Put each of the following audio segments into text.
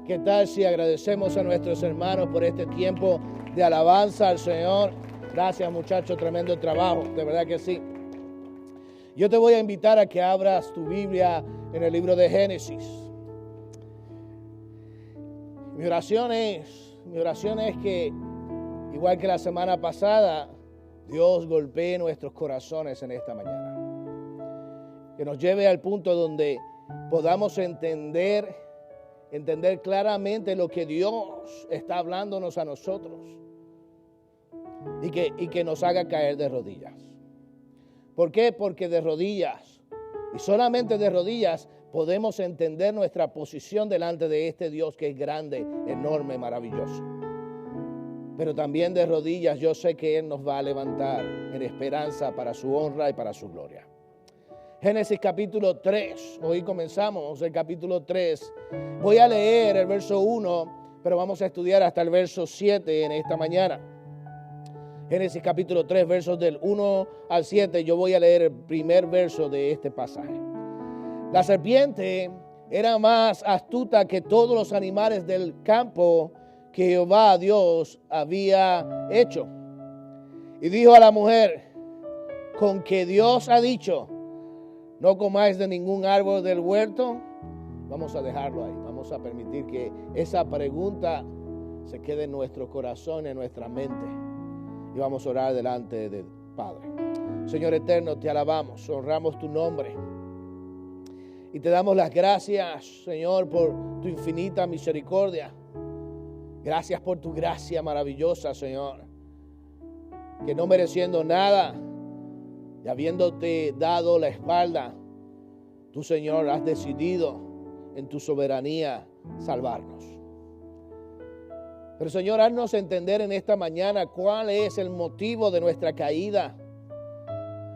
¿Qué tal si agradecemos a nuestros hermanos por este tiempo de alabanza al Señor? Gracias, muchachos, tremendo trabajo, de verdad que sí. Yo te voy a invitar a que abras tu Biblia en el libro de Génesis. Mi oración es que, igual que la semana pasada, Dios golpee nuestros corazones en esta mañana. Que nos lleve al punto donde podamos entender claramente lo que Dios está hablándonos a nosotros y que nos haga caer de rodillas. ¿Por qué? Porque de rodillas, y solamente de rodillas, podemos entender nuestra posición delante de este Dios que es grande, enorme, maravilloso. Pero también de rodillas yo sé que Él nos va a levantar en esperanza para su honra y para su gloria. Génesis capítulo 3, hoy comenzamos el capítulo 3. Voy a leer el verso 1, pero vamos a estudiar hasta el verso 7 en esta mañana. Génesis capítulo 3, versos del 1 al 7, yo voy a leer el primer verso de este pasaje. La serpiente era más astuta que todos los animales del campo que Jehová Dios había hecho. Y dijo a la mujer, con que Dios ha dicho, no comáis de ningún árbol del huerto. Vamos a dejarlo ahí. Vamos a permitir que esa pregunta se quede en nuestro corazón, en nuestra mente. Y vamos a orar delante del Padre. Señor eterno, te alabamos, honramos tu nombre. Y te damos las gracias, Señor, por tu infinita misericordia. Gracias por tu gracia maravillosa, Señor. Que no mereciendo nada, y habiéndote dado la espalda, tú, Señor, has decidido en tu soberanía salvarnos. Pero, Señor, haznos entender en esta mañana cuál es el motivo de nuestra caída.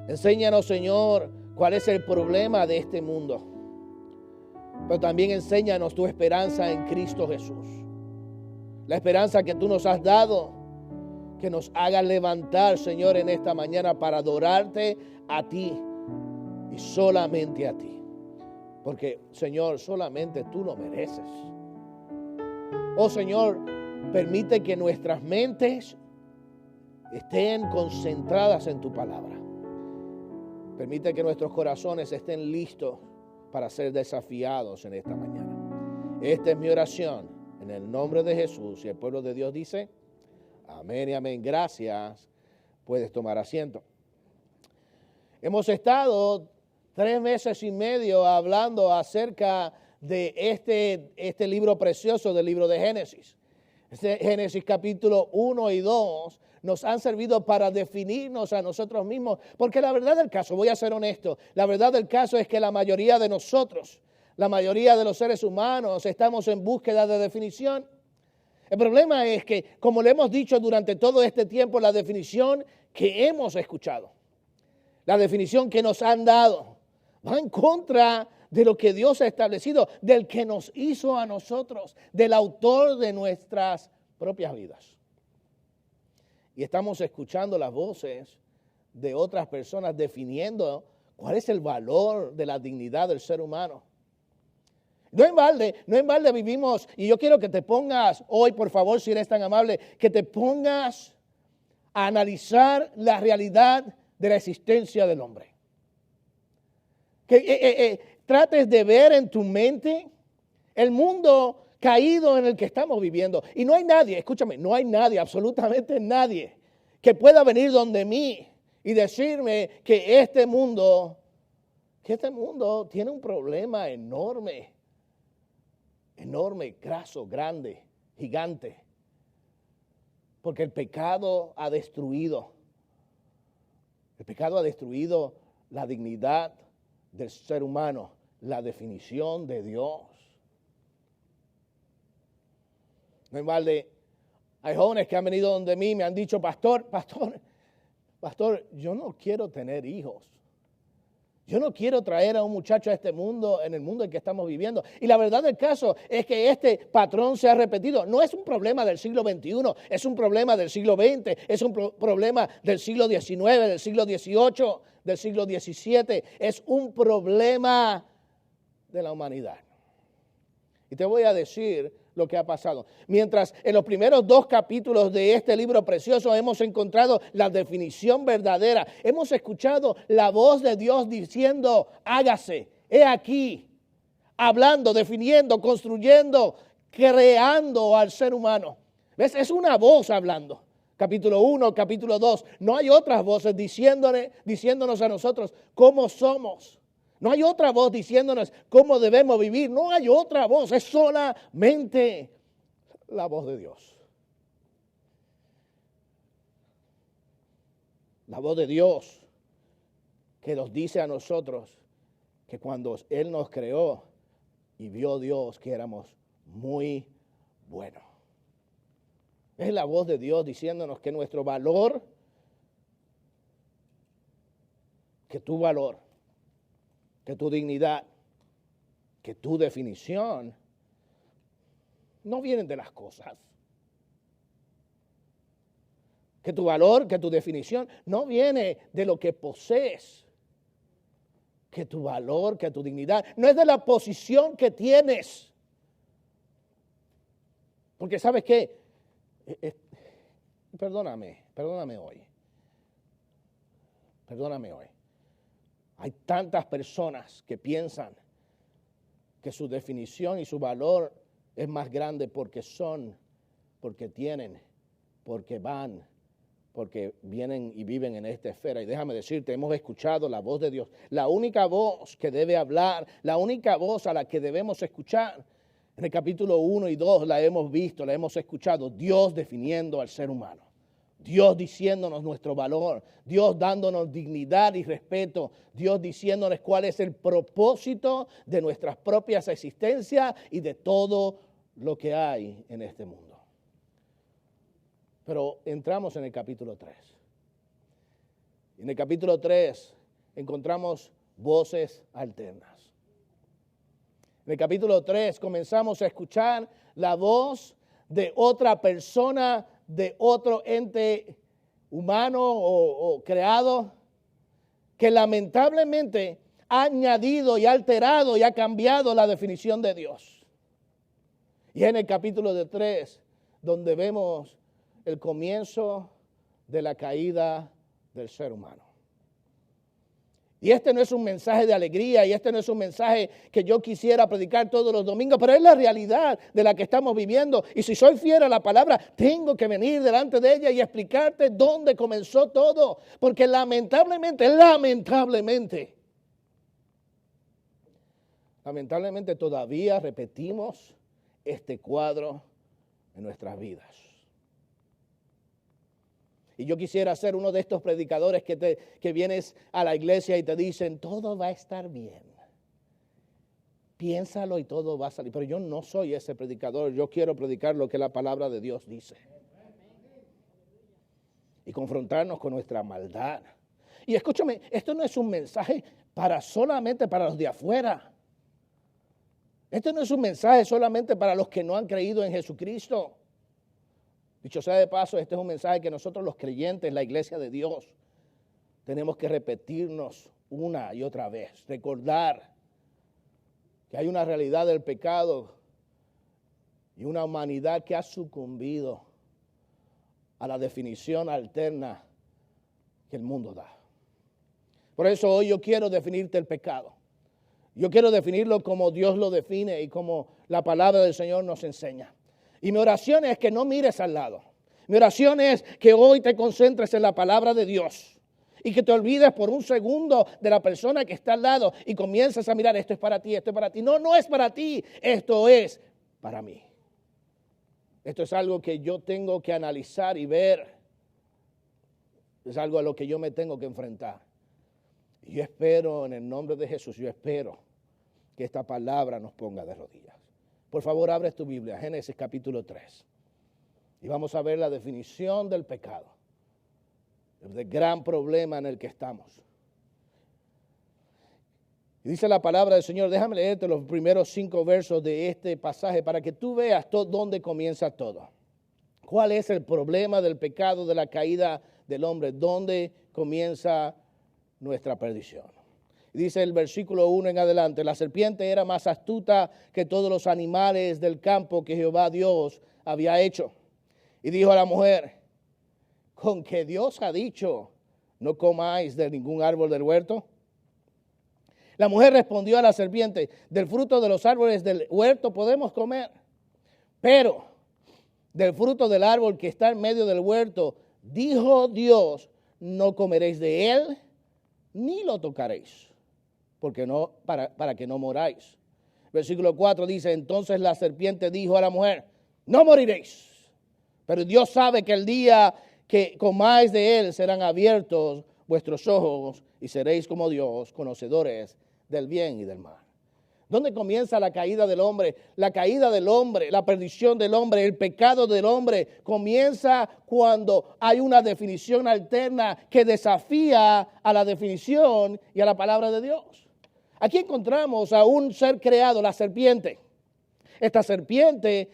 Enséñanos, Señor, cuál es el problema de este mundo. Pero también enséñanos tu esperanza en Cristo Jesús. La esperanza que tú nos has dado, que nos haga levantar, Señor, en esta mañana para adorarte a ti y solamente a ti. Porque, Señor, solamente tú lo mereces. Oh, Señor, permite que nuestras mentes estén concentradas en tu palabra. Permite que nuestros corazones estén listos para ser desafiados en esta mañana. Esta es mi oración en el nombre de Jesús. Y el pueblo de Dios dice, amén y amén. Gracias. Puedes tomar asiento. Hemos estado 3 meses y medio hablando acerca de este libro precioso del libro de Génesis. Génesis capítulo 1 y 2 nos han servido para definirnos a nosotros mismos. Porque la verdad del caso, voy a ser honesto, la verdad del caso es que la mayoría de nosotros, la mayoría de los seres humanos, estamos en búsqueda de definición. El problema es que, como le hemos dicho durante todo este tiempo, la definición que hemos escuchado, la definición que nos han dado, va en contra de lo que Dios ha establecido, del que nos hizo a nosotros, del autor de nuestras propias vidas. Y estamos escuchando las voces de otras personas definiendo cuál es el valor de la dignidad del ser humano. No en balde vivimos, y yo quiero que te pongas hoy, por favor, si eres tan amable, que te pongas a analizar la realidad de la existencia del hombre. Que trates de ver en tu mente el mundo caído en el que estamos viviendo. Y no hay nadie, escúchame, no hay nadie, absolutamente nadie, que pueda venir donde mí y decirme que este mundo tiene un problema enorme, graso, grande, gigante. Porque el pecado ha destruido la dignidad del ser humano, la definición de Dios. No en balde, hay jóvenes que han venido donde mí y me han dicho, pastor, yo no quiero tener hijos. Yo no quiero traer a un muchacho a este mundo, en el mundo en que estamos viviendo. Y la verdad del caso es que este patrón se ha repetido. No es un problema del siglo XXI, es un problema del siglo XX, es un problema del siglo XIX, del siglo XVIII, del siglo XVII. Es un problema de la humanidad. Y te voy a decir lo que ha pasado. Mientras en los primeros 2 capítulos de este libro precioso hemos encontrado la definición verdadera, hemos escuchado la voz de Dios diciendo, hágase, he aquí, hablando, definiendo, construyendo, creando al ser humano. ¿Ves? Es una voz hablando. Capítulo 1, capítulo 2. No hay otras voces diciéndonos a nosotros cómo somos. No hay otra voz diciéndonos cómo debemos vivir. No hay otra voz. Es solamente la voz de Dios. La voz de Dios que nos dice a nosotros que cuando Él nos creó y vio Dios que éramos muy buenos. Es la voz de Dios diciéndonos que nuestro valor, que tu valor, que tu dignidad, que tu definición no vienen de las cosas. Que tu valor, que tu definición no viene de lo que posees. Que tu valor, que tu dignidad no es de la posición que tienes. Porque ¿sabes qué? Perdóname hoy. Hay tantas personas que piensan que su definición y su valor es más grande porque son, porque tienen, porque van, porque vienen y viven en esta esfera. Y déjame decirte, hemos escuchado la voz de Dios. La única voz que debe hablar, la única voz a la que debemos escuchar. En el capítulo 1 y 2 la hemos visto, la hemos escuchado. Dios definiendo al ser humano. Dios diciéndonos nuestro valor. Dios dándonos dignidad y respeto. Dios diciéndonos cuál es el propósito de nuestras propias existencias y de todo lo que hay en este mundo. Pero entramos en el capítulo 3. En el capítulo 3 encontramos voces alternas. En el capítulo 3 comenzamos a escuchar la voz de otra persona, de otro ente humano o creado, que lamentablemente ha añadido y ha alterado y ha cambiado la definición de Dios. Y en el capítulo 3, donde vemos el comienzo de la caída del ser humano. Y este no es un mensaje de alegría y este no es un mensaje que yo quisiera predicar todos los domingos, pero es la realidad de la que estamos viviendo. Y si soy fiel a la palabra, tengo que venir delante de ella y explicarte dónde comenzó todo. Porque lamentablemente todavía repetimos este cuadro en nuestras vidas. Y yo quisiera ser uno de estos predicadores que vienes a la iglesia y te dicen, todo va a estar bien. Piénsalo y todo va a salir. Pero yo no soy ese predicador. Yo quiero predicar lo que la palabra de Dios dice. Y confrontarnos con nuestra maldad. Y escúchame, esto no es un mensaje solamente para los de afuera. Esto no es un mensaje solamente para los que no han creído en Jesucristo. Dicho sea de paso, este es un mensaje que nosotros los creyentes, la iglesia de Dios, tenemos que repetirnos una y otra vez. Recordar que hay una realidad del pecado y una humanidad que ha sucumbido a la definición alterna que el mundo da. Por eso hoy yo quiero definirte el pecado. Yo quiero definirlo como Dios lo define y como la palabra del Señor nos enseña. Y mi oración es que no mires al lado. Mi oración es que hoy te concentres en la palabra de Dios y que te olvides por un segundo de la persona que está al lado y comiences a mirar, esto es para ti, esto es para ti. No, no es para ti, esto es para mí. Esto es algo que yo tengo que analizar y ver. Es algo a lo que yo me tengo que enfrentar. Y yo espero, en el nombre de Jesús, yo espero que esta palabra nos ponga de rodillas. Por favor, abre tu Biblia, Génesis capítulo 3. Y vamos a ver la definición del pecado, del gran problema en el que estamos. Y dice la palabra del Señor, déjame leerte los primeros 5 versos de este pasaje para que tú veas dónde comienza todo. ¿Cuál es el problema del pecado, de la caída del hombre? ¿Dónde comienza nuestra perdición? Dice el versículo 1 en adelante, la serpiente era más astuta que todos los animales del campo que Jehová Dios había hecho. Y dijo a la mujer, ¿con qué Dios ha dicho, no comáis de ningún árbol del huerto? La mujer respondió a la serpiente, del fruto de los árboles del huerto podemos comer, pero del fruto del árbol que está en medio del huerto, dijo Dios, no comeréis de él, ni lo tocaréis, porque no, para que no moráis. Versículo 4 dice, entonces la serpiente dijo a la mujer, no moriréis, pero Dios sabe que el día que comáis de él serán abiertos vuestros ojos y seréis como Dios, conocedores del bien y del mal. ¿Dónde comienza la caída del hombre? La caída del hombre, la perdición del hombre, el pecado del hombre comienza cuando hay una definición alterna que desafía a la definición y a la palabra de Dios. Aquí encontramos a un ser creado, la serpiente. Esta serpiente,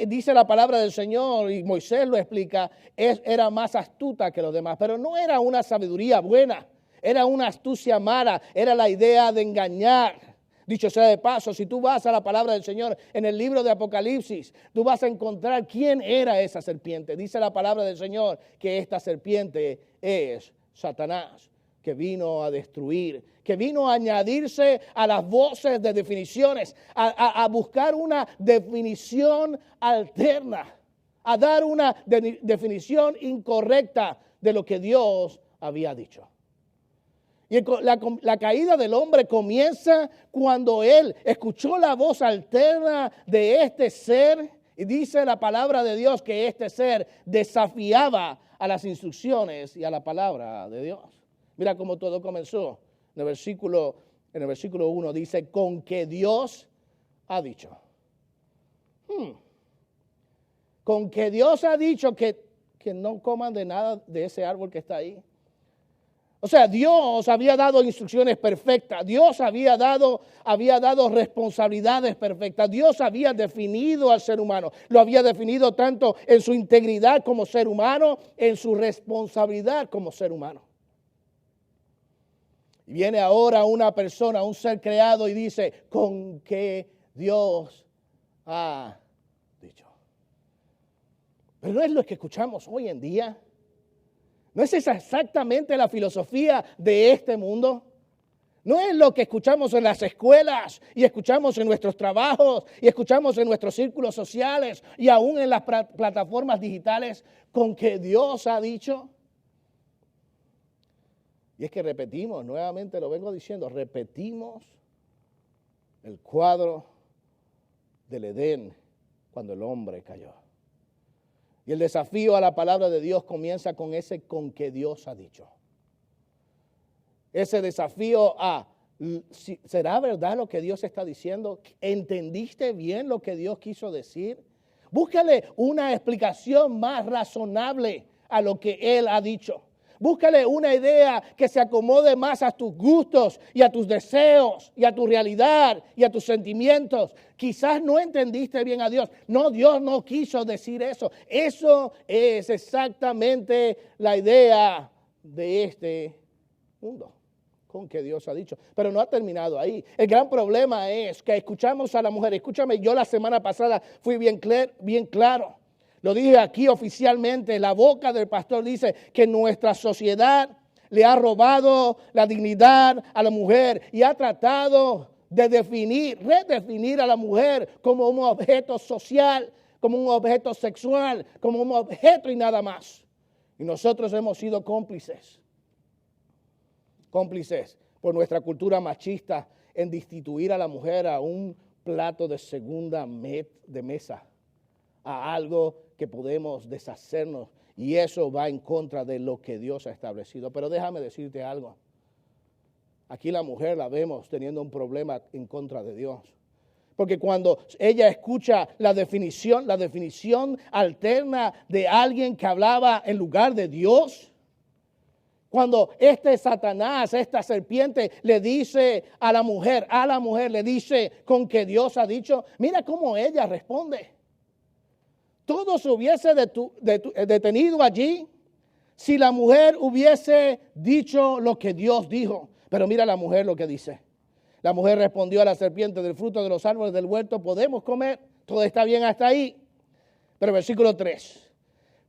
dice la palabra del Señor y Moisés lo explica, era más astuta que los demás, pero no era una sabiduría buena, era una astucia mala, era la idea de engañar. Dicho sea de paso, si tú vas a la palabra del Señor en el libro de Apocalipsis, tú vas a encontrar quién era esa serpiente. Dice la palabra del Señor que esta serpiente es Satanás, que vino a destruir, que vino a añadirse a las voces de definiciones, a buscar una definición alterna, a dar una definición incorrecta de lo que Dios había dicho. Y la caída del hombre comienza cuando él escuchó la voz alterna de este ser. Y dice la palabra de Dios que este ser desafiaba a las instrucciones y a la palabra de Dios. Mira cómo todo comenzó. En el versículo 1 dice, con que Dios ha dicho. Con que Dios ha dicho que no coman de nada de ese árbol que está ahí. O sea, Dios había dado instrucciones perfectas, Dios había dado responsabilidades perfectas, Dios había definido al ser humano, lo había definido tanto en su integridad como ser humano, en su responsabilidad como ser humano. Y viene ahora una persona, un ser creado y dice, con que Dios ha dicho. Pero no es lo que escuchamos hoy en día. ¿No es esa exactamente la filosofía de este mundo? ¿No es lo que escuchamos en las escuelas y escuchamos en nuestros trabajos y escuchamos en nuestros círculos sociales y aún en las plataformas digitales con que Dios ha dicho? Y es que repetimos, nuevamente lo vengo diciendo, repetimos el cuadro del Edén cuando el hombre cayó. Y el desafío a la palabra de Dios comienza con ese con que Dios ha dicho. Ese desafío a, ¿será verdad lo que Dios está diciendo? ¿Entendiste bien lo que Dios quiso decir? Búscale una explicación más razonable a lo que Él ha dicho. Búscale una idea que se acomode más a tus gustos y a tus deseos y a tu realidad y a tus sentimientos. Quizás no entendiste bien a Dios. No, Dios no quiso decir eso. Eso es exactamente la idea de este mundo, con que Dios ha dicho. Pero no ha terminado ahí. El gran problema es que escuchamos a la mujer. Escúchame, yo la semana pasada fui bien claro. Lo dije aquí oficialmente, la boca del pastor dice que nuestra sociedad le ha robado la dignidad a la mujer y ha tratado de redefinir a la mujer como un objeto social, como un objeto sexual, como un objeto y nada más. Y nosotros hemos sido cómplices por nuestra cultura machista en destituir a la mujer a un plato de segunda de mesa, a algo que podemos deshacernos, y eso va en contra de lo que Dios ha establecido. Pero déjame decirte algo. Aquí la mujer la vemos teniendo un problema en contra de Dios. Porque cuando ella escucha la definición alterna de alguien que hablaba en lugar de Dios, cuando este Satanás, esta serpiente le dice a la mujer le dice con que Dios ha dicho, mira cómo ella responde. Todo se hubiese detenido allí si la mujer hubiese dicho lo que Dios dijo. Pero mira la mujer lo que dice. La mujer respondió a la serpiente: del fruto de los árboles del huerto podemos comer. Todo está bien hasta ahí. Pero versículo 3.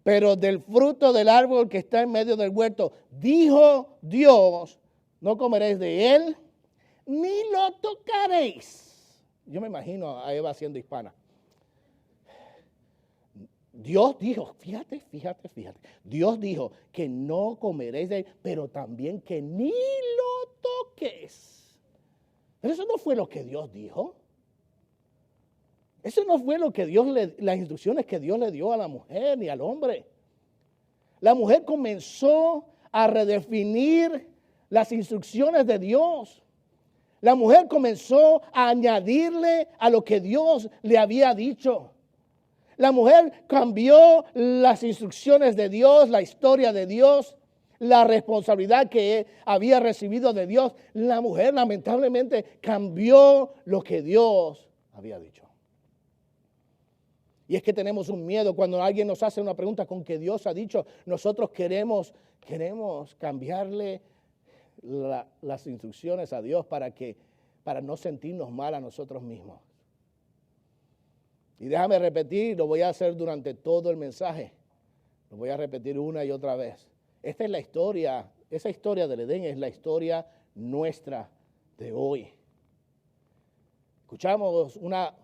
Pero del fruto del árbol que está en medio del huerto, dijo Dios: no comeréis de él, ni lo tocaréis. Yo me imagino a Eva siendo hispana. Dios dijo, fíjate. Dios dijo que no comeréis de él, pero también que ni lo toques. Pero eso no fue lo que Dios dijo. Eso no fue lo que las instrucciones que Dios le dio a la mujer ni al hombre. La mujer comenzó a redefinir las instrucciones de Dios. La mujer comenzó a añadirle a lo que Dios le había dicho. La mujer cambió las instrucciones de Dios, la historia de Dios, la responsabilidad que había recibido de Dios. La mujer lamentablemente cambió lo que Dios había dicho. Y es que tenemos un miedo cuando alguien nos hace una pregunta con que Dios ha dicho. Nosotros queremos cambiarle las instrucciones a Dios para no sentirnos mal a nosotros mismos. Y déjame repetir, lo voy a hacer durante todo el mensaje. Lo voy a repetir una y otra vez. Esta es la historia, esa historia del Edén es la historia nuestra de hoy. Escuchamos una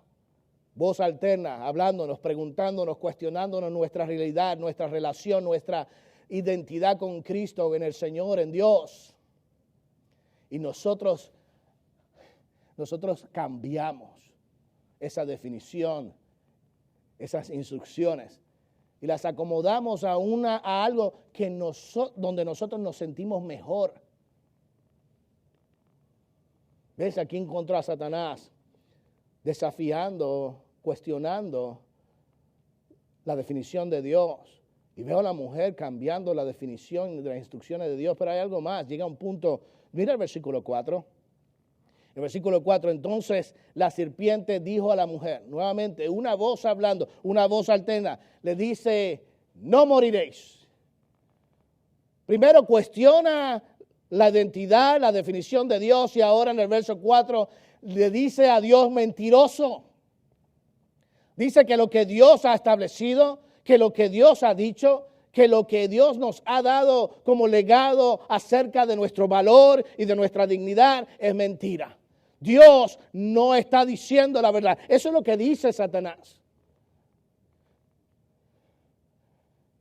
voz alterna, hablándonos, preguntándonos, cuestionándonos nuestra realidad, nuestra relación, nuestra identidad con Cristo, en el Señor, en Dios. Y nosotros cambiamos esa definición, esas instrucciones, y las acomodamos a algo que donde nosotros nos sentimos mejor. ¿Ves? Aquí encontró a Satanás desafiando, cuestionando la definición de Dios. Y veo a la mujer cambiando la definición de las instrucciones de Dios. Pero hay algo más. Llega un punto. Mira el versículo 4. El versículo 4. Entonces la serpiente dijo a la mujer, nuevamente, una voz hablando, una voz alterna, le dice: no moriréis. Primero cuestiona la identidad, la definición de Dios, y ahora en el verso 4 le dice a Dios mentiroso. Dice que lo que Dios ha establecido, que lo que Dios ha dicho, que lo que Dios nos ha dado como legado acerca de nuestro valor y de nuestra dignidad es mentira. Dios no está diciendo la verdad. Eso es lo que dice Satanás.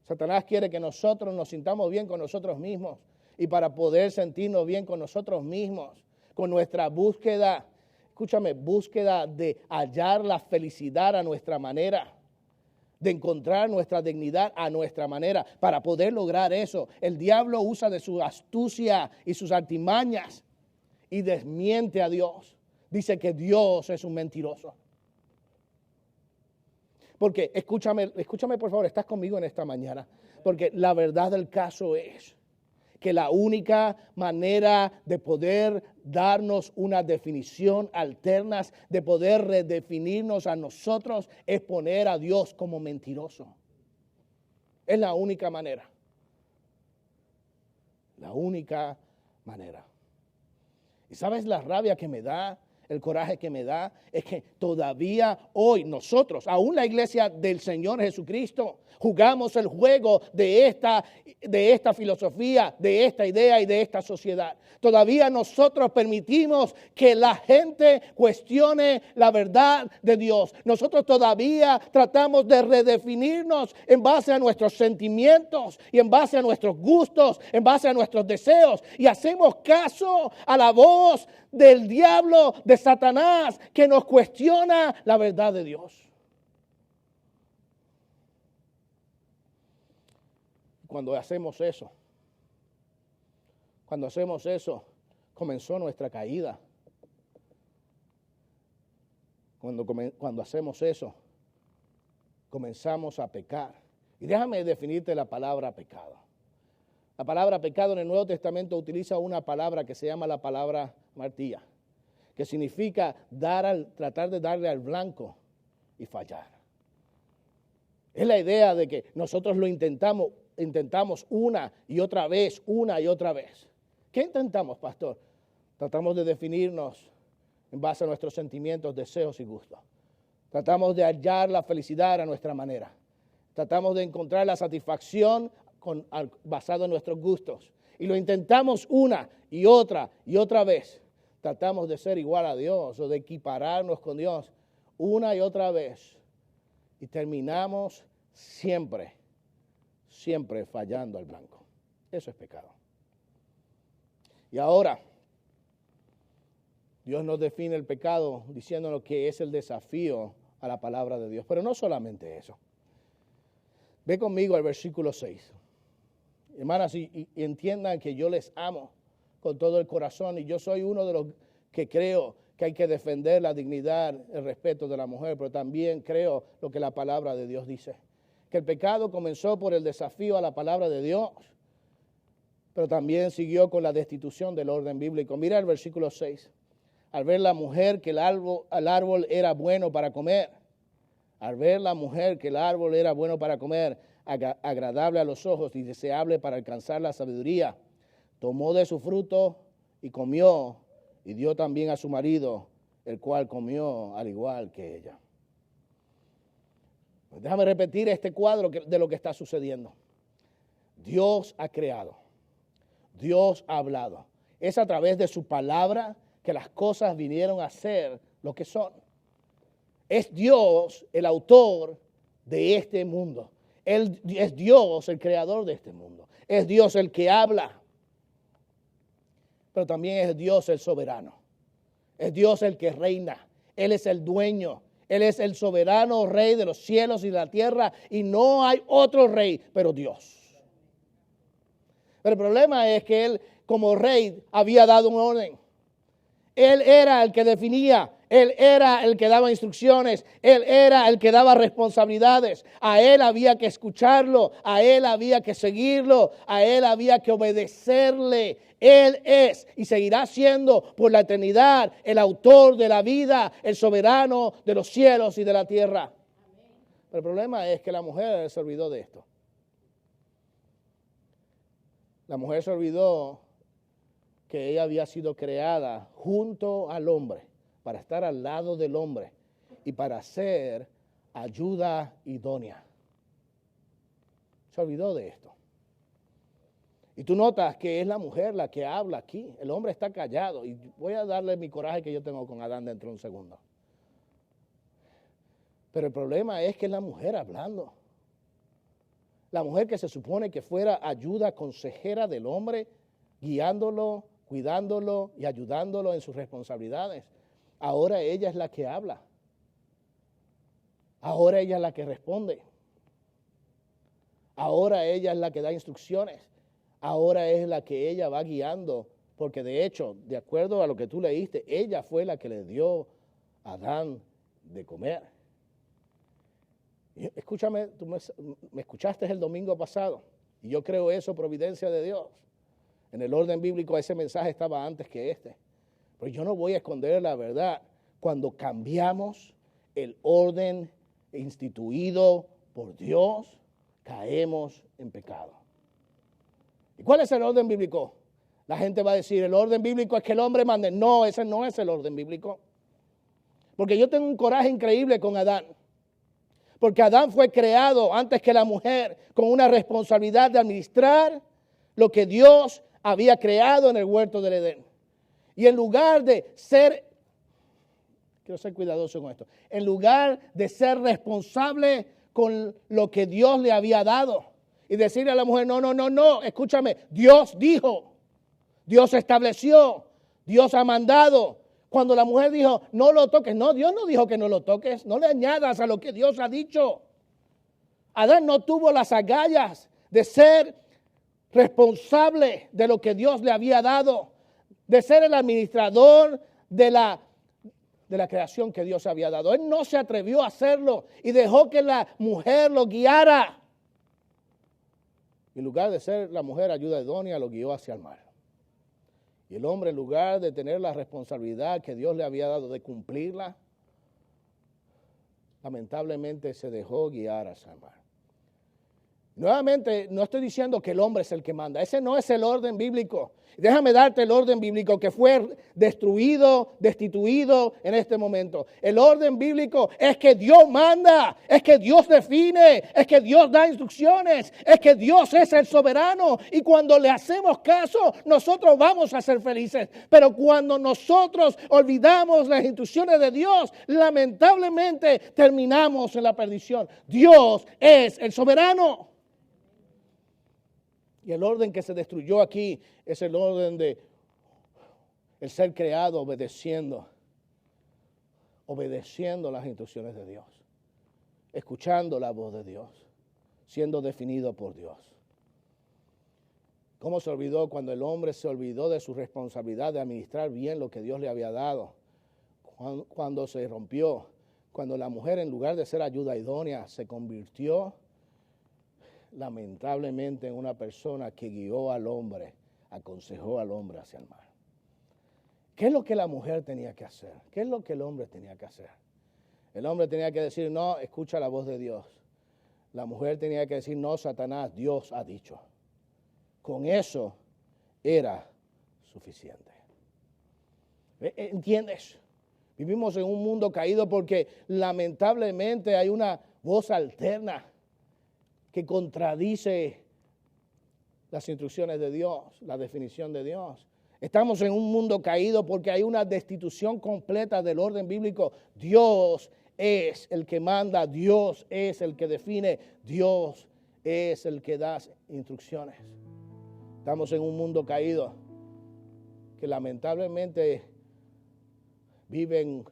Satanás quiere que nosotros nos sintamos bien con nosotros mismos. Y para poder sentirnos bien con nosotros mismos, con nuestra búsqueda, escúchame, búsqueda de hallar la felicidad a nuestra manera, de encontrar nuestra dignidad a nuestra manera. Para poder lograr eso, el diablo usa de su astucia y sus artimañas y desmiente a Dios. Dice que Dios es un mentiroso. Porque, escúchame por favor, estás conmigo en esta mañana. Porque la verdad del caso es que la única manera de poder darnos una definición alterna, de poder redefinirnos a nosotros, es poner a Dios como mentiroso. Es la única manera. La única manera. ¿Y sabes la rabia que me da? El coraje que me da es que todavía hoy nosotros, aún la iglesia del Señor Jesucristo, jugamos el juego de esta filosofía, de esta idea y de esta sociedad. Todavía nosotros permitimos que la gente cuestione la verdad de Dios. Nosotros todavía tratamos de redefinirnos en base a nuestros sentimientos y en base a nuestros gustos, en base a nuestros deseos. Y hacemos caso a la voz del diablo, de Satanás, que nos cuestiona la verdad de Dios. Cuando hacemos eso, comenzó nuestra caída. Cuando hacemos eso, comenzamos a pecar. Y déjame definirte la palabra pecado. La palabra pecado en el Nuevo Testamento utiliza una palabra que se llama la palabra martilla, que significa tratar de darle al blanco y fallar. Es la idea de que nosotros lo intentamos una y otra vez. ¿Qué intentamos, pastor? Tratamos de definirnos en base a nuestros sentimientos, deseos y gustos. Tratamos de hallar la felicidad a nuestra manera. Tratamos de encontrar la satisfacción basado en nuestros gustos. Y lo intentamos una y otra vez. Tratamos de ser igual a Dios o de equipararnos con Dios una y otra vez. Y terminamos siempre fallando al blanco. Eso es pecado. Y ahora, Dios nos define el pecado diciéndonos que es el desafío a la palabra de Dios. Pero no solamente eso. Ve conmigo al versículo 6. Hermanas, y entiendan que yo les amo con todo el corazón y yo soy uno de los que creo que hay que defender la dignidad, el respeto de la mujer, pero también creo lo que la palabra de Dios dice. Que el pecado comenzó por el desafío a la palabra de Dios, pero también siguió con la destitución del orden bíblico. Mira el versículo 6. Al ver la mujer que el árbol era bueno para comer, al ver la mujer que el árbol era bueno para comer, agradable a los ojos y deseable para alcanzar la sabiduría, tomó de su fruto y comió, y dio también a su marido, el cual comió al igual que ella. Déjame repetir este cuadro de lo que está sucediendo. Dios ha creado, Dios ha hablado. Es a través de su palabra que las cosas vinieron a ser lo que son. Es Dios el autor de este mundo. Es Dios el creador de este mundo. Es Dios el que habla. Pero también es Dios el soberano. Es Dios el que reina. Él es el dueño. Él es el soberano rey de los cielos y de la tierra. Y no hay otro rey, pero Dios. Pero el problema es que Él, como rey, había dado un orden. Él era el que definía. Él era el que daba instrucciones. Él era el que daba responsabilidades. A Él había que escucharlo. A Él había que seguirlo. A Él había que obedecerle. Él es y seguirá siendo por la eternidad el autor de la vida, el soberano de los cielos y de la tierra. Pero el problema es que la mujer se olvidó de esto. La mujer se olvidó que ella había sido creada junto al hombre, para estar al lado del hombre y para ser ayuda idónea. Se olvidó de esto. Y tú notas que es la mujer la que habla aquí. El hombre está callado. Y voy a darle mi coraje que yo tengo con Adán dentro de un segundo. Pero el problema es que es la mujer hablando. La mujer que se supone que fuera ayuda consejera del hombre, guiándolo, cuidándolo y ayudándolo en sus responsabilidades. Ahora ella es la que habla. Ahora ella es la que responde. Ahora ella es la que da instrucciones. Ahora es la que ella va guiando. Porque de hecho, de acuerdo a lo que tú leíste, ella fue la que le dio a Adán de comer. Y escúchame, tú me escuchaste el domingo pasado. Y yo creo eso, providencia de Dios. En el orden bíblico ese mensaje estaba antes que este. Pero yo no voy a esconder la verdad. Cuando cambiamos el orden instituido por Dios, caemos en pecado. ¿Y cuál es el orden bíblico? La gente va a decir, el orden bíblico es que el hombre mande. No, ese no es el orden bíblico. Porque yo tengo un coraje increíble con Adán. Porque Adán fue creado antes que la mujer con una responsabilidad de administrar lo que Dios había creado en el huerto del Edén. Y en lugar de ser, quiero ser cuidadoso con esto, en lugar de ser responsable con lo que Dios le había dado y decirle a la mujer, no, escúchame, Dios dijo, Dios estableció, Dios ha mandado. Cuando la mujer dijo, no lo toques, no, Dios no dijo que no lo toques, no le añadas a lo que Dios ha dicho. Adán no tuvo las agallas de ser responsable de lo que Dios le había dado, de ser el administrador de la creación que Dios había dado. Él no se atrevió a hacerlo y dejó que la mujer lo guiara. En lugar de ser la mujer ayuda idónea, lo guió hacia el mar. Y el hombre, en lugar de tener la responsabilidad que Dios le había dado de cumplirla, lamentablemente se dejó guiar hacia el mar. Nuevamente, no estoy diciendo que el hombre es el que manda. Ese no es el orden bíblico. Déjame darte el orden bíblico que fue destruido, destituido en este momento. El orden bíblico es que Dios manda, es que Dios define, es que Dios da instrucciones, es que Dios es el soberano. Y cuando le hacemos caso, nosotros vamos a ser felices. Pero cuando nosotros olvidamos las instrucciones de Dios, lamentablemente terminamos en la perdición. Dios es el soberano. Y el orden que se destruyó aquí es el orden de el ser creado obedeciendo las instrucciones de Dios, escuchando la voz de Dios, siendo definido por Dios. ¿Cómo se olvidó cuando el hombre se olvidó de su responsabilidad de administrar bien lo que Dios le había dado? Cuando se rompió, cuando la mujer en lugar de ser ayuda idónea se convirtió lamentablemente en una persona que guió al hombre, aconsejó al hombre hacia el mal. ¿Qué es lo que la mujer tenía que hacer? ¿Qué es lo que el hombre tenía que hacer? El hombre tenía que decir, no, escucha la voz de Dios. La mujer tenía que decir, no, Satanás, Dios ha dicho. Con eso era suficiente. ¿Entiendes? Vivimos en un mundo caído porque lamentablemente hay una voz alterna que contradice las instrucciones de Dios, la definición de Dios. Estamos en un mundo caído porque hay una destitución completa del orden bíblico. Dios es el que manda, Dios es el que define, Dios es el que da instrucciones. Estamos en un mundo caído que lamentablemente vive en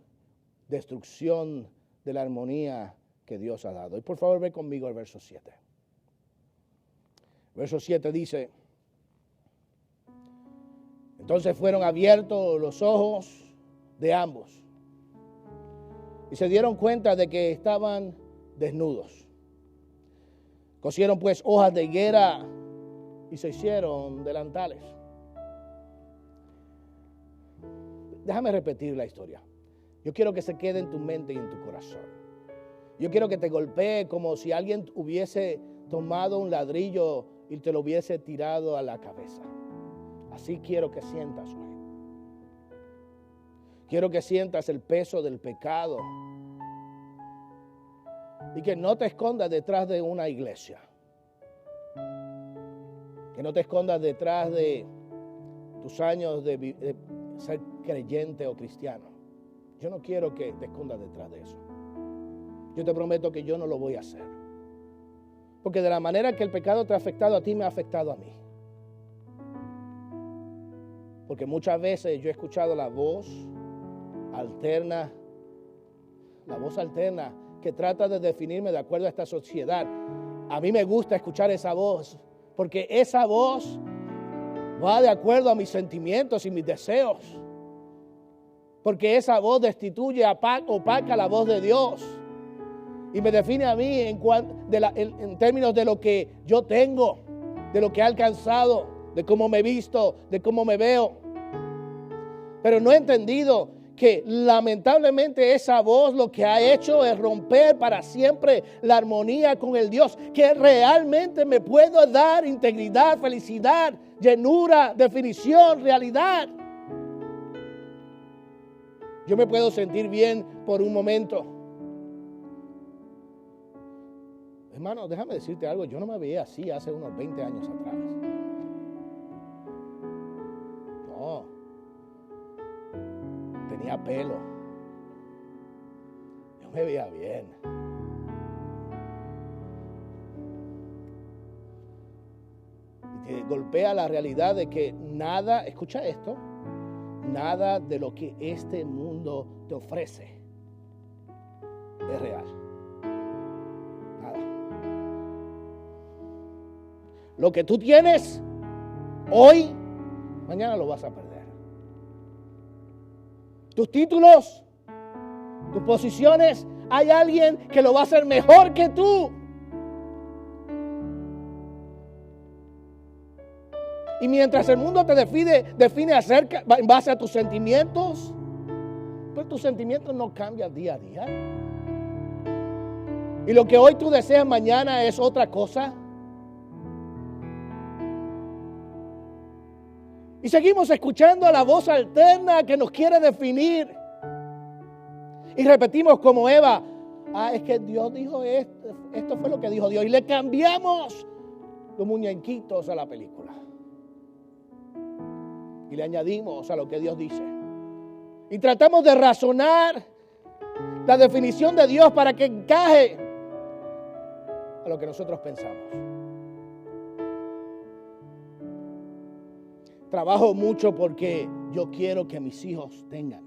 destrucción de la armonía que Dios ha dado. Y por favor ve conmigo el verso 7. Verso 7 dice, entonces fueron abiertos los ojos de ambos y se dieron cuenta de que estaban desnudos. Cosieron pues hojas de higuera y se hicieron delantales. Déjame repetir la historia. Yo quiero que se quede en tu mente y en tu corazón. Yo quiero que te golpee como si alguien hubiese tomado un ladrillo y te lo hubiese tirado a la cabeza. Así quiero que sientas hoy. Quiero que sientas el peso del pecado y que no te escondas detrás de una iglesia. Que no te escondas detrás de tus años de ser creyente o cristiano. Yo no quiero que te escondas detrás de eso. Yo te prometo que yo no lo voy a hacer. Porque de la manera que el pecado te ha afectado a ti, me ha afectado a mí. Porque muchas veces yo he escuchado la voz alterna que trata de definirme de acuerdo a esta sociedad. A mí me gusta escuchar esa voz, porque esa voz va de acuerdo a mis sentimientos y mis deseos. Porque esa voz destituye, opaca la voz de Dios. Y me define a mí en términos de lo que yo tengo, de lo que he alcanzado, de cómo me he visto, de cómo me veo. Pero no he entendido que lamentablemente esa voz lo que ha hecho es romper para siempre la armonía con el Dios que realmente me puede dar integridad, felicidad, llenura, definición, realidad. Yo me puedo sentir bien por un momento. Hermano, déjame decirte algo, yo no me veía así hace unos 20 años atrás. No. Tenía pelo. Yo me veía bien. Y te golpea la realidad de que nada, escucha esto, nada de lo que este mundo te ofrece es real. Lo que tú tienes hoy, mañana lo vas a perder. Tus títulos, tus posiciones, hay alguien que lo va a hacer mejor que tú. Y mientras el mundo te define acerca, en base a tus sentimientos, pero tus sentimientos no cambian día a día. Y lo que hoy tú deseas mañana es otra cosa. Y seguimos escuchando a la voz alterna que nos quiere definir. Y repetimos como Eva, es que Dios dijo esto fue lo que dijo Dios. Y le cambiamos los muñequitos a la película. Y le añadimos a lo que Dios dice. Y tratamos de razonar la definición de Dios para que encaje a lo que nosotros pensamos. Trabajo mucho porque yo quiero que mis hijos tengan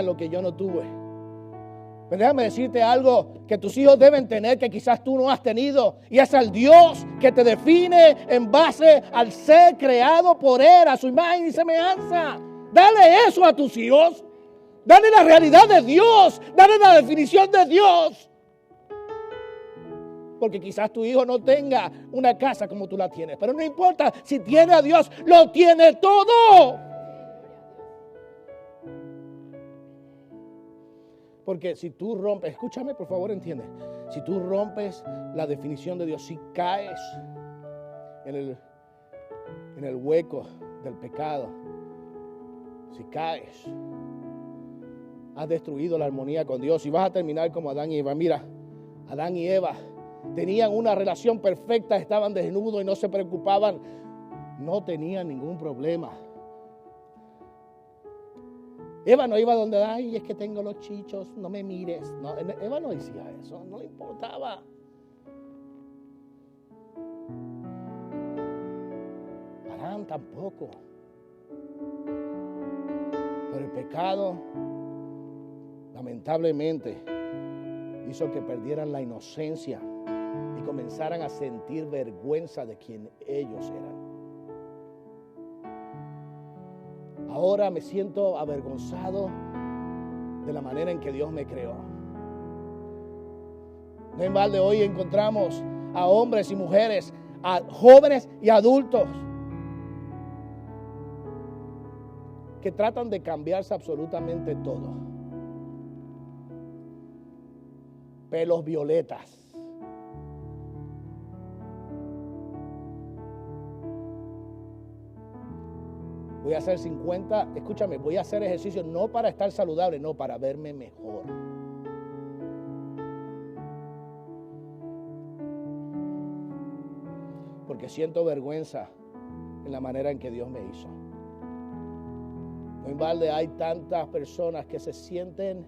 lo que yo no tuve. Pero déjame decirte algo que tus hijos deben tener que quizás tú no has tenido. Y es al Dios que te define en base al ser creado por Él, a su imagen y semejanza. Dale eso a tus hijos. Dale la realidad de Dios. Dale la definición de Dios. Porque quizás tu hijo no tenga una casa como tú la tienes. Pero no importa, si tiene a Dios, lo tiene todo. Porque si tú rompes, escúchame por favor, entiende. Si tú rompes la definición de Dios, si caes en el hueco del pecado, si caes, has destruido la armonía con Dios y vas a terminar como Adán y Eva. Mira, Adán y Eva tenían una relación perfecta, estaban desnudos y no se preocupaban, no tenían ningún problema. Eva no iba donde, es que tengo los chichos, no me mires. No, Eva no decía eso, no le importaba. Adán tampoco. Pero el pecado, lamentablemente, hizo que perdieran la inocencia y comenzaran a sentir vergüenza de quien ellos eran. Ahora me siento avergonzado de la manera en que Dios me creó. No en balde hoy encontramos a hombres y mujeres, a jóvenes y adultos que tratan de cambiarse absolutamente todo. Pelos violetas. Voy a hacer 50, escúchame, voy a hacer ejercicio no para estar saludable, no, para verme mejor. Porque siento vergüenza en la manera en que Dios me hizo. No en balde hay tantas personas que se sienten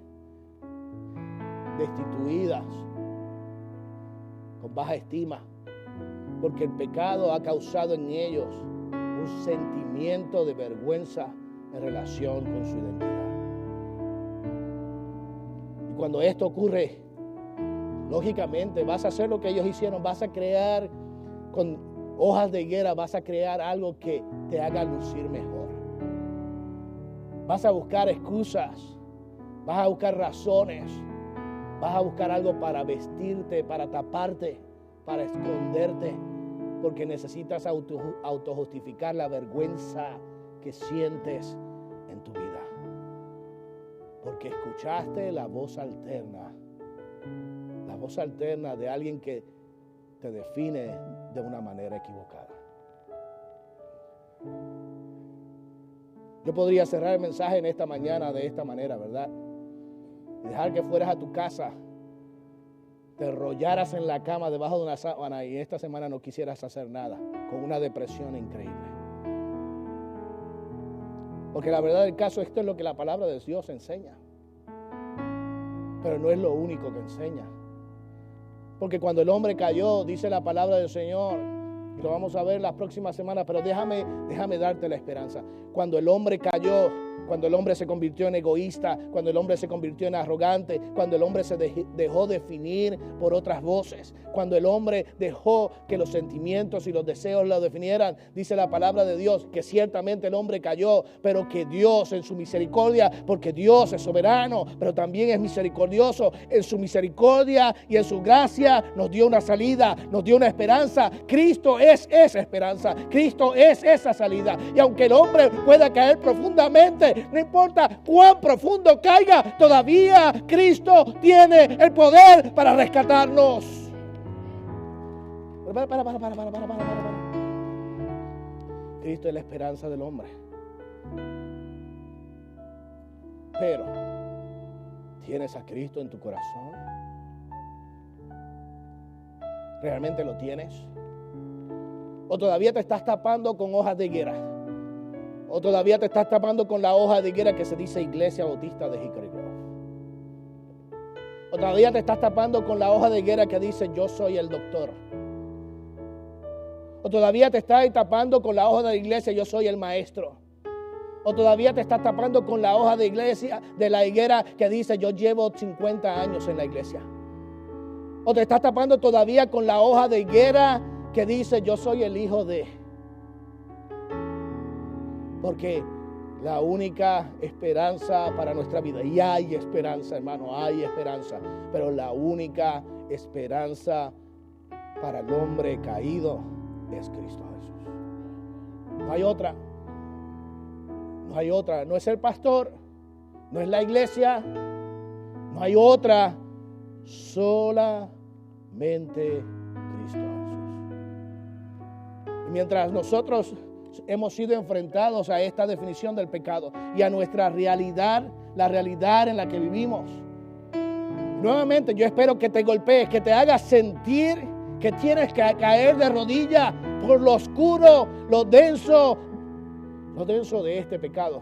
destituidas, con baja estima, porque el pecado ha causado en ellos un sentimiento de vergüenza en relación con su identidad. Y cuando esto ocurre, lógicamente vas a hacer lo que ellos hicieron, vas a crear con hojas de higuera, vas a crear algo que te haga lucir mejor. Vas a buscar excusas, vas a buscar razones, vas a buscar algo para vestirte, para taparte, para esconderte. Porque necesitas autojustificar la vergüenza que sientes en tu vida. Porque escuchaste la voz alterna de alguien que te define de una manera equivocada. Yo podría cerrar el mensaje en esta mañana de esta manera, ¿verdad? Y dejar que fueras a tu casa, te enrollaras en la cama debajo de una sábana y esta semana no quisieras hacer nada, con una depresión increíble. Porque la verdad del caso, esto es lo que la palabra de Dios enseña. Pero no es lo único que enseña. Porque cuando el hombre cayó, dice la palabra del Señor, y lo vamos a ver las próximas semanas, pero déjame darte la esperanza. Cuando el hombre cayó, cuando el hombre se convirtió en egoísta, cuando el hombre se convirtió en arrogante, cuando el hombre se dejó definir por otras voces, cuando el hombre dejó que los sentimientos y los deseos lo definieran, dice la palabra de Dios que ciertamente el hombre cayó, pero que Dios en su misericordia, porque Dios es soberano, pero también es misericordioso, en su misericordia y en su gracia nos dio una salida, nos dio una esperanza. Cristo es esa esperanza, Cristo es esa salida. Y aunque el hombre pueda caer profundamente, no importa cuán profundo caiga, todavía Cristo tiene el poder para rescatarnos. Pero para. Cristo es la esperanza del hombre. Pero, ¿tienes a Cristo en tu corazón? ¿Realmente lo tienes? ¿O todavía te estás tapando con hojas de higuera? ¿O todavía te estás tapando con la hoja de higuera que se dice Iglesia Bautista de Hickory Grove? ¿O todavía te estás tapando con la hoja de higuera que dice yo soy el doctor? ¿O todavía te estás tapando con la hoja de la iglesia yo soy el maestro? ¿O todavía te estás tapando con la hoja de iglesia de la higuera que dice yo llevo 50 años en la iglesia? ¿O te estás tapando todavía con la hoja de higuera que dice yo soy el hijo de? Porque la única esperanza para nuestra vida, y hay esperanza, hermano, hay esperanza, pero la única esperanza para el hombre caído es Cristo Jesús. No hay otra. No hay otra. No es el pastor, no es la iglesia, no hay otra. Solamente Cristo Jesús. Y mientras nosotros hemos sido enfrentados a esta definición del pecado y a nuestra realidad, la realidad en la que vivimos, nuevamente yo espero que te golpees, que te hagas sentir que tienes que caer de rodillas por lo oscuro, lo denso de este pecado.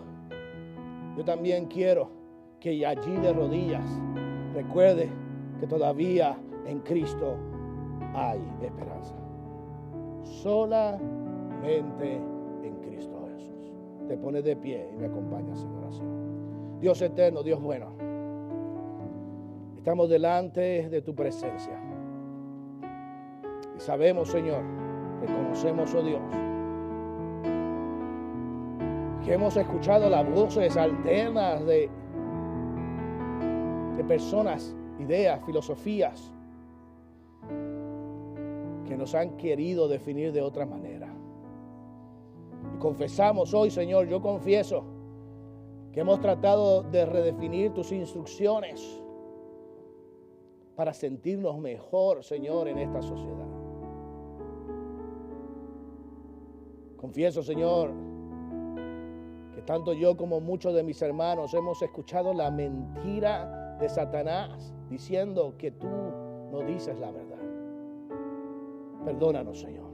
Yo también quiero que allí de rodillas recuerde que todavía en Cristo hay esperanza. Solamente en Cristo Jesús. Te pones de pie y me acompañas en oración. Dios eterno, Dios bueno, estamos delante de tu presencia. Y sabemos, Señor, reconocemos, oh Dios, que hemos escuchado las voces alternas de personas, ideas, filosofías que nos han querido definir de otra manera. Y confesamos hoy, Señor, yo confieso que hemos tratado de redefinir tus instrucciones para sentirnos mejor, Señor, en esta sociedad. Confieso, Señor, que tanto yo como muchos de mis hermanos hemos escuchado la mentira de Satanás diciendo que tú no dices la verdad. Perdónanos, Señor.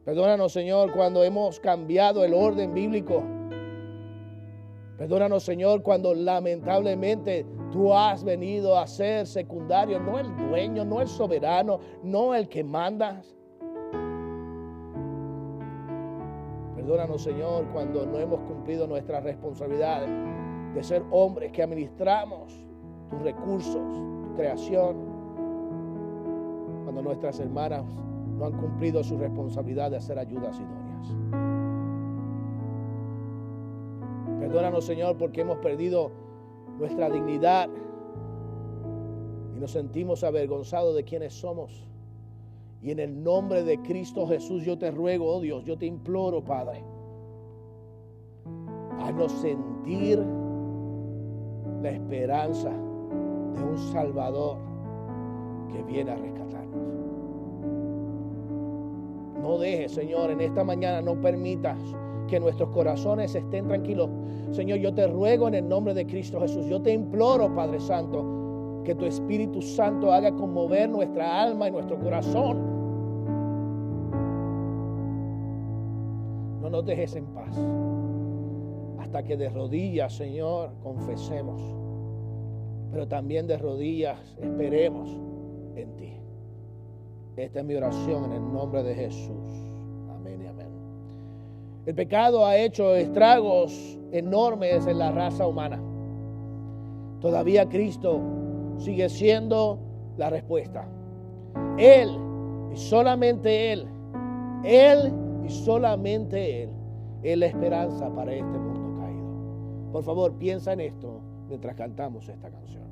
Perdónanos, Señor, cuando hemos cambiado el orden bíblico. Perdónanos, Señor, cuando lamentablemente tú has venido a ser secundario, no el dueño, no el soberano, no el que mandas. Perdónanos, Señor, cuando no hemos cumplido nuestras responsabilidades de ser hombres que administramos tus recursos, tu creación, cuando nuestras hermanas no han cumplido su responsabilidad de hacer ayudas idóneas. Perdónanos, Señor, porque hemos perdido nuestra dignidad y nos sentimos avergonzados de quienes somos. Y en el nombre de Cristo Jesús yo te ruego, oh Dios, yo te imploro, Padre, haznos sentir la esperanza de un Salvador que viene a rescatarnos. No dejes, Señor, en esta mañana no permitas que nuestros corazones estén tranquilos. Señor, yo te ruego en el nombre de Cristo Jesús, yo te imploro, Padre Santo, que tu Espíritu Santo haga conmover nuestra alma y nuestro corazón. No nos dejes en paz hasta que de rodillas, Señor, confesemos, pero también de rodillas esperemos en ti. Esta es mi oración en el nombre de Jesús. Amén y amén. El pecado ha hecho estragos enormes en la raza humana. Todavía Cristo sigue siendo la respuesta. Él y solamente Él y solamente Él es la esperanza para este mundo caído. Por favor, piensa en esto mientras cantamos esta canción.